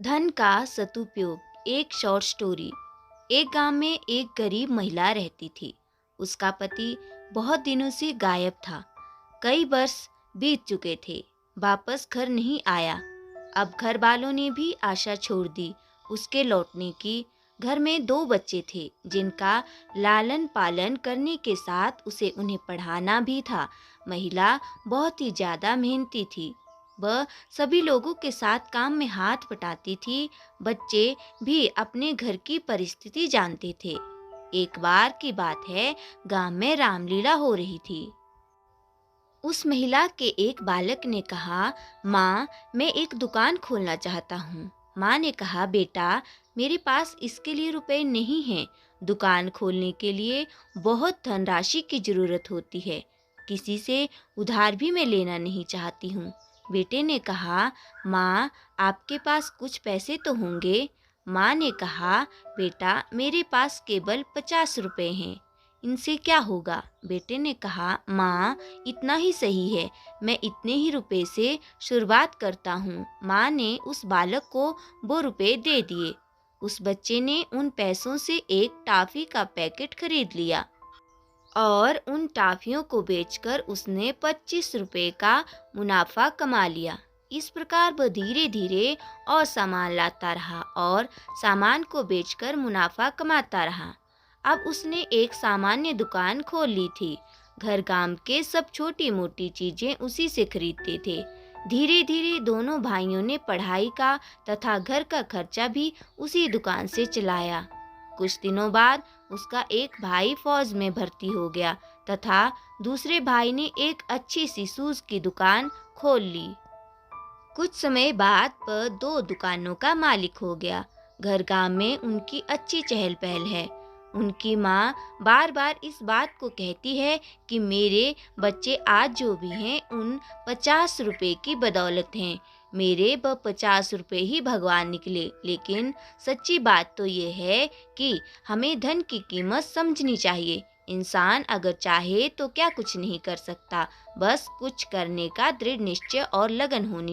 धन का सदुपयोग। एक शॉर्ट स्टोरी। एक गांव में एक गरीब महिला रहती थी। उसका पति बहुत दिनों से गायब था। कई वर्ष बीत चुके थे, वापस घर नहीं आया। अब घर वालों ने भी आशा छोड़ दी उसके लौटने की। घर में दो बच्चे थे जिनका लालन पालन करने के साथ उसे उन्हें पढ़ाना भी था। महिला बहुत ही ज्यादा मेहनती थी। वह सभी लोगों के साथ काम में हाथ बटाती थी। बच्चे भी अपने घर की परिस्थिति जानते थे। एक बार की बात है, गांव में रामलीला हो रही थी। उस महिला के एक बालक ने कहा, माँ, मैं एक दुकान खोलना चाहता हूँ। माँ ने कहा, बेटा, मेरे पास इसके लिए रुपए नहीं हैं। दुकान खोलने के लिए बहुत धनराशि की जरूरत होती है। किसी से उधार भी मैं लेना नहीं चाहती हूँ। बेटे ने कहा, माँ, आपके पास कुछ पैसे तो होंगे। माँ ने कहा, बेटा, मेरे पास केवल 50 रुपए हैं। इनसे क्या होगा? बेटे ने कहा, माँ, इतना ही सही है, मैं इतने ही रुपए से शुरुआत करता हूँ। माँ ने उस बालक को वो रुपए दे दिए। उस बच्चे ने उन पैसों से एक टॉफी का पैकेट खरीद लिया और उन टॉफियों को बेचकर उसने 25 रुपए का मुनाफा कमा लिया। इस प्रकार वह धीरे धीरे और सामान लाता रहा और सामान को बेचकर मुनाफा कमाता रहा। अब उसने एक सामान्य दुकान खोल ली थी। घर गांव के सब छोटी मोटी चीजें उसी से खरीदते थे। धीरे धीरे दोनों भाइयों ने पढ़ाई का तथा घर का खर्चा भी उसी दुकान से चलाया। कुछ दिनों बाद उसका एक भाई फौज में भर्ती हो गया तथा दूसरे भाई ने एक अच्छी सी शूज की दुकान खोल ली। कुछ समय बाद वह दो दुकानों का मालिक हो गया। घर गांव में उनकी अच्छी चहल पहल है। उनकी माँ बार बार इस बात को कहती है कि मेरे बच्चे आज जो भी हैं उन 50 रुपए की बदौलत हैं। मेरे वह 50 रुपए ही भगवान निकले। लेकिन सच्ची बात तो ये है कि हमें धन की कीमत समझनी चाहिए। इंसान अगर चाहे तो क्या कुछ नहीं कर सकता, बस कुछ करने का दृढ़ निश्चय और लगन होनी